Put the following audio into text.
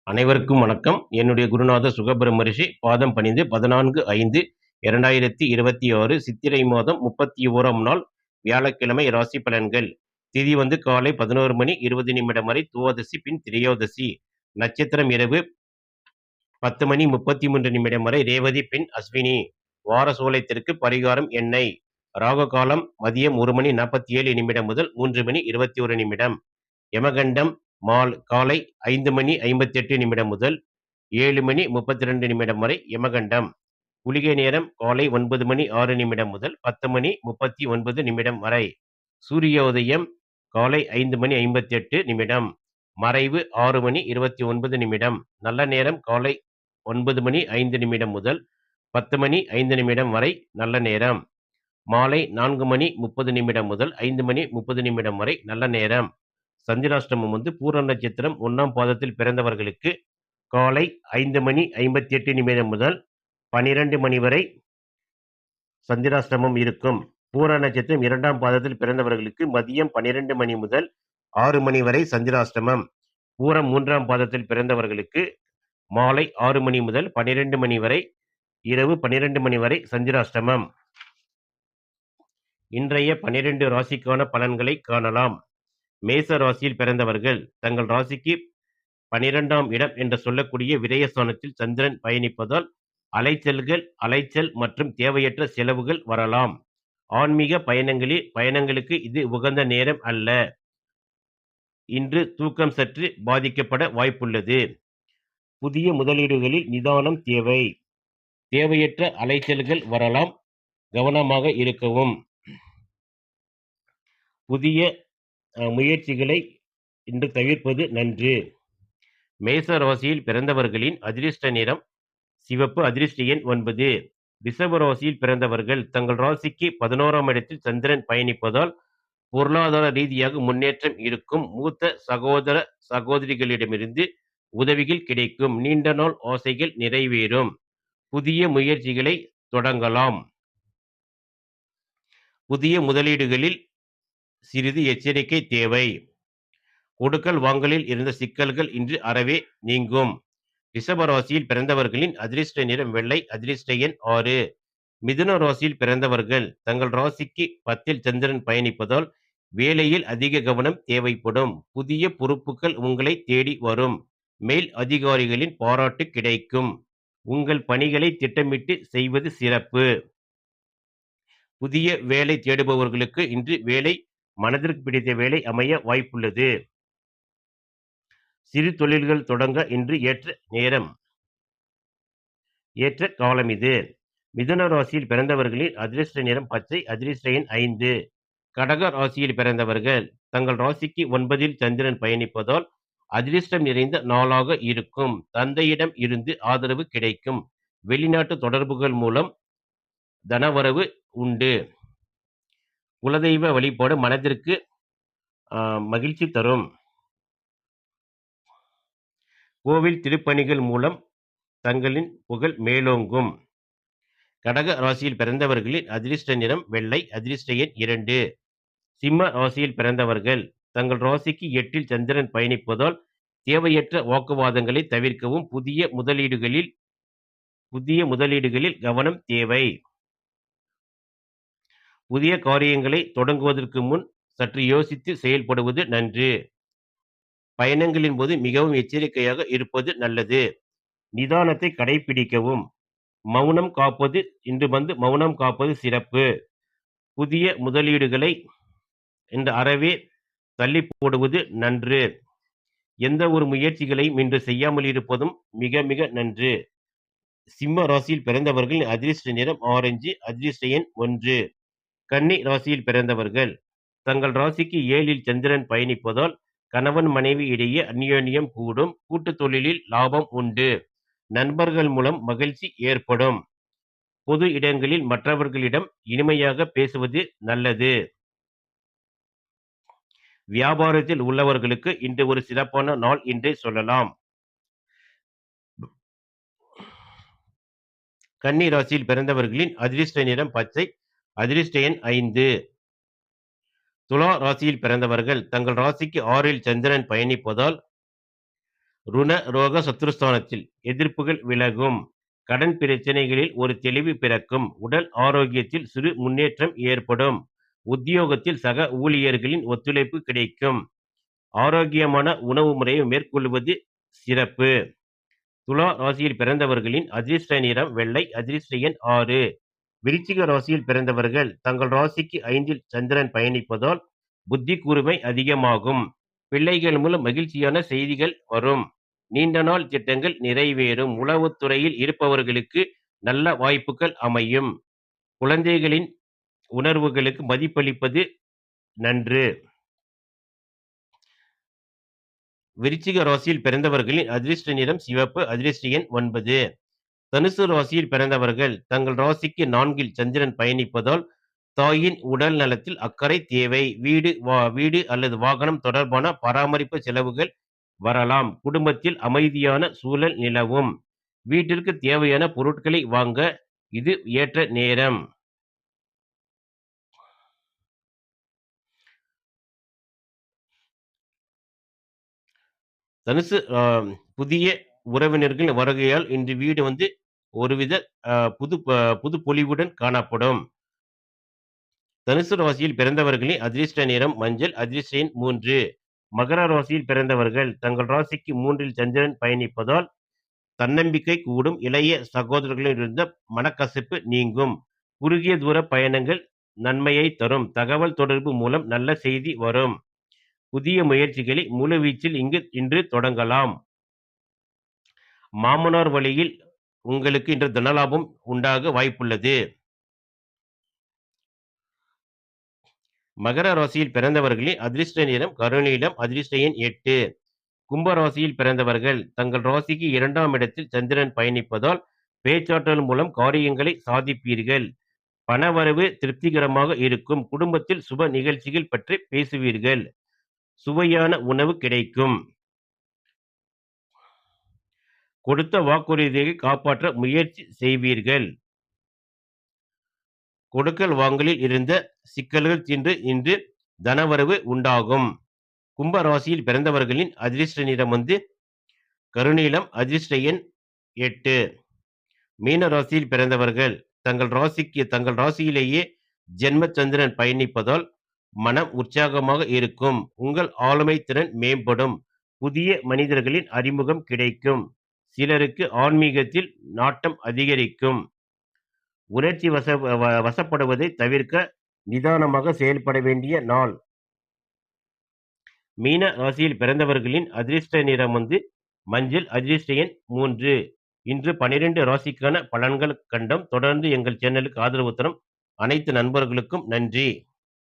அனைவருக்கும் வணக்கம். என்னுடைய குருநாதர் சுகபிரம்ம ரிஷி பாதம் பணிந்து 14/5/2026 சித்திரை மாதம் 31ஆம் நாள் வியாழக்கிழமை ராசி பலன்கள். திதி காலை 11:20 வரை துவாதசி, பின் திரையோதசி. நட்சத்திரம் இரவு 10:33 வரை ரேவதி, பின் அஸ்வினி. வார சூலத்திற்கு பரிகாரம் எண்ணெய். ராகு காலம் மதியம் 1:47 முதல் 3:21. யமகண்டம் காலை 5:58 முதல் 7:32 வரை யமகண்டம். குளிகை நேரம் காலை 9:06 முதல் 10:39 வரை. சூரியோதயம் காலை 5:58. மறைவு 6:29. நல்ல நேரம் காலை 9:05 முதல் 10:05 வரை நல்ல நேரம். மாலை 4:30 முதல் 5:30 வரை நல்ல நேரம். சந்திராஷ்டமம் பூர நட்சத்திரம் 1ஆம் பாதத்தில் பிறந்தவர்களுக்கு காலை 5:58 முதல் 12 வரை சந்திராஷ்டமம் இருக்கும். பூர நட்சத்திரம் 2ஆம் பாதத்தில் பிறந்தவர்களுக்கு மதியம் 12 முதல் 6 வரை சந்திராஷ்டமம். பூரம் 3ஆம் பாதத்தில் பிறந்தவர்களுக்கு மாலை 6 முதல் 12 வரை இரவு 12 வரை சந்திராஷ்டமம். இன்றைய 12 ராசிக்கான பலன்களை காணலாம். மேச ராசியில் பிறந்தவர்கள் தங்கள் ராசிக்கு 12ஆம் இடம் என்று சொல்லக்கூடிய விரயஸ்தானத்தில் சந்திரன் பயணிப்பதால் அலைச்சல் மற்றும் தேவையற்ற செலவுகள் வரலாம். ஆன்மீக பயணங்களுக்கு இது உகந்த நேரம் அல்ல. இன்று தூக்கம் சற்று பாதிக்கப்பட வாய்ப்புள்ளது. புதிய முதலீடுகளில் நிதானம் தேவை. தேவையற்ற அலைச்சல்கள் வரலாம், கவனமாக இருக்கவும். புதிய முயற்சிகளை இன்று தவிர்ப்பது நன்று. மேச ராசியில் பிறந்தவர்களின் அதிர்ஷ்ட நிறம் சிவப்பு, அதிர்ஷ்ட எண் 9. ரிஷப ராசியில் பிறந்தவர்கள் தங்கள் ராசிக்கு 11ஆம் இடத்தில் சந்திரன் பயணிப்பதால் பொருளாதார ரீதியாக முன்னேற்றம் இருக்கும். மூத்த சகோதரிகளிடமிருந்து உதவிகள் கிடைக்கும். நீண்ட நாள் ஆசைகள் நிறைவேறும். புதிய முயற்சிகளை தொடங்கலாம். புதிய முதலீடுகளில் சிறிது எச்சரிக்கை தேவை. கொடுக்கல் வாங்கலில் இருந்த சிக்கல்கள் இன்று அறவே நீங்கும். ரிஷப ராசியில் பிறந்தவர்களின் அதிர்ஷ்ட நிறம் வெள்ளை, அதிர்ஷ்ட எண் 6. மிதுன ராசியில் பிறந்தவர்கள் தங்கள் ராசிக்கு 10இல் சந்திரன் பயணிப்பதால் வேலையில் அதிக கவனம் தேவைப்படும். புதிய பொறுப்புகள் உங்களை தேடி வரும். மேல் அதிகாரிகளின் பாராட்டு கிடைக்கும். உங்கள் பணிகளை திட்டமிட்டு செய்வது சிறப்பு. புதிய வேலை தேடுபவர்களுக்கு இன்று வேலை மனதிற்கு பிடித்த வேலை அமைய வாய்ப்புள்ளது. சிறு தொழில்கள் தொடங்க இன்று ஏற்ற காலம் இது. மிதுன ராசியில் பிறந்தவர்களின் அதிர்ஷ்ட நிறம் பச்சை, அதிர்ஷ்ட எண் 5. கடக ராசியில் பிறந்தவர்கள் தங்கள் ராசிக்கு 9இல் சந்திரன் பயணிப்பதால் அதிர்ஷ்டம் நிறைந்த நாளாக இருக்கும். தந்தையிடம் இருந்து ஆதரவு கிடைக்கும். வெளிநாட்டு தொடர்புகள் மூலம் தனவரவு உண்டு. குலதெய்வ வழிபாடு மனதிற்கு மகிழ்ச்சி தரும். கோவில் திருப்பணிகள் மூலம் தங்களின் புகழ் மேலோங்கும். கடக ராசியில் பிறந்தவர்களின் அதிர்ஷ்ட நிறம் வெள்ளை, அதிர்ஷ்ட எண் 2. சிம்ம ராசியில் பிறந்தவர்கள் தங்கள் ராசிக்கு 8இல் சந்திரன் பயணிப்பதால் தேவையற்ற வாக்குவாதங்களை தவிர்க்கவும். புதிய முதலீடுகளில் கவனம் தேவை. புதிய காரியங்களை தொடங்குவதற்கு முன் சற்று யோசித்து செயல்படுவது நன்று. பயணங்களின் போது மிகவும் எச்சரிக்கையாக இருப்பது நல்லது. நிதானத்தை கடைபிடிக்கவும். மௌனம் காப்பது சிறப்பு. புதிய முதலீடுகளை இன்று அறவே தள்ளி போடுவது நன்று. எந்த ஒரு முயற்சிகளையும் இன்று செய்யாமல் இருப்பதும் மிக மிக நன்று. சிம்ம ராசியில் பிறந்தவர்கள் அதிர்ஷ்ட நிறம் ஆரஞ்சு, அதிர்ஷ்ட எண் 1. கன்னி ராசியில் பிறந்தவர்கள் தங்கள் ராசிக்கு 7இல் சந்திரன் பயணிப்பதால் கணவன் மனைவி இடையே அந்யோன்யம் கூடும். கூட்டு தொழிலில் லாபம் உண்டு. நண்பர்கள் மூலம் மகிழ்ச்சி ஏற்படும். பொது இடங்களில் மற்றவர்களிடம் இனிமையாக பேசுவது நல்லது. வியாபாரத்தில் உள்ளவர்களுக்கு இன்று ஒரு சிறப்பான நாள் என்றே சொல்லலாம். கன்னி ராசியில் பிறந்தவர்களின் அதிர்ஷ்ட நிறம் பச்சை, அதிர்ஷ்ட எண் 5. துலா ராசியில் பிறந்தவர்கள் தங்கள் ராசிக்கு 6இல் சந்திரன் பயணிப்பதால் ருண, ரோக, சத்ருஸ்தானத்தில் எதிர்ப்புகள் விலகும். கடன் பிரச்சனைகளில் ஒரு தெளிவு பிறக்கும். உடல் ஆரோக்கியத்தில் சிறு முன்னேற்றம் ஏற்படும். உத்தியோகத்தில் சக ஊழியர்களின் ஒத்துழைப்பு கிடைக்கும். ஆரோக்கியமான உணவு முறையை மேற்கொள்வது சிறப்பு. துலா ராசியில் பிறந்தவர்களின் அதிர்ஷ்ட நிறம் வெள்ளை. அதிர்ஷ்ட எண் 6. விருச்சிக ராசியில் பிறந்தவர்கள் தங்கள் ராசிக்கு 5ல் சந்திரன் பயணிப்பதால் புத்தி கூர்மை அதிகமாகும். பிள்ளைகள் மூலம் மகிழ்ச்சியான செய்திகள் வரும். நீண்ட நாள் திட்டங்கள் நிறைவேறும். உளவுத்துறையில் இருப்பவர்களுக்கு நல்ல வாய்ப்புகள் அமையும். குழந்தைகளின் உணர்வுகளுக்கு மதிப்பளிப்பது நன்று. விருச்சிக ராசியில் பிறந்தவர்களின் அதிர்ஷ்ட நிறம் சிவப்பு. அதிர்ஷ்ட எண் 9. தனுசு ராசியில் பிறந்தவர்கள் தங்கள் ராசிக்கு 4ல் சந்திரன் பயணிப்பதால் தாயின் உடல் நலத்தில் அக்கறை தேவை. வீடு அல்லது வாகனம் தொடர்பான பராமரிப்பு செலவுகள் வரலாம். குடும்பத்தில் அமைதியான சூழல் நிலவும். வீட்டிற்கு தேவையான பொருட்களை வாங்க இது ஏற்ற நேரம். தனுசு புதிய உறவினர்கள் வருகையால் இன்று வீடு ஒருவித புது பொலிவுடன் காணப்படும். தனுசு ராசியில் பிறந்தவர்களின் அதிர்ஷ்ட நிறம் மஞ்சள். அதிர்ஷ்ட எண் 3. மகர ராசியில் பிறந்தவர்கள் தங்கள் ராசிக்கு 3ல் சந்திரன் பயணிப்பதால் தன்னம்பிக்கை கூடும். இளைய சகோதரர்களில் இருந்த மனக்கசப்பு நீங்கும். குறுகிய தூர பயணங்கள் நன்மையை தரும். தகவல் தொடர்பு மூலம் நல்ல செய்தி வரும். புதிய முயற்சிகளை முழுவீச்சில் இன்று தொடங்கலாம். மாமனார் வழியில் உங்களுக்கு இன்று தனலாபம் உண்டாக வாய்ப்புள்ளது. மகர ராசியில் பிறந்தவர்களின் அதிர்ஷ்ட நிறம் கருநீலம். அதிர்ஷ்ட எண் 8. கும்ப ராசியில் பிறந்தவர்கள் தங்கள் ராசிக்கு 2ஆம் இடத்தில் சந்திரன் பயணிப்பதால் பேச்சாற்றல் மூலம் காரியங்களை சாதிப்பீர்கள். பணவரவு திருப்திகரமாக இருக்கும். குடும்பத்தில் சுப நிகழ்ச்சிகள் பற்றி பேசுவீர்கள். சுவையான உணவு கிடைக்கும். கொடுத்த வாக்குறுதியை காப்பாற்ற முயற்சி செய்வீர்கள். கொடுக்கல் வாங்கலில் இருந்த சிக்கல்கள் தீர்ந்து இன்று தனவரவு உண்டாகும். கும்ப ராசியில் பிறந்தவர்களின் அதிர்ஷ்ட நிறம் கருநீலம். அதிர்ஷ்ட எண் 8. மீன ராசியில் பிறந்தவர்கள் தங்கள் ராசியிலேயே ஜென்ம சந்திரன் பயணிப்பதால் மனம் உற்சாகமாக இருக்கும். உங்கள் ஆளுமை திறன் மேம்படும். புதிய மனிதர்களின் அறிமுகம் கிடைக்கும். சிலருக்கு ஆன்மீகத்தில் நாட்டம் அதிகரிக்கும். உணர்ச்சி வசப்படுவதை தவிர்க்க நிதானமாக செயல்பட வேண்டிய நாள். மீன ராசியில் பிறந்தவர்களின் அதிர்ஷ்ட நிறம் மஞ்சள். அதிர்ஷ்ட எண் 3. இன்று 12 ராசிக்கான பலன்கள் கண்டோம். தொடர்ந்து எங்கள் சேனலுக்கு ஆதரவு தரும் அனைத்து நண்பர்களுக்கும் நன்றி.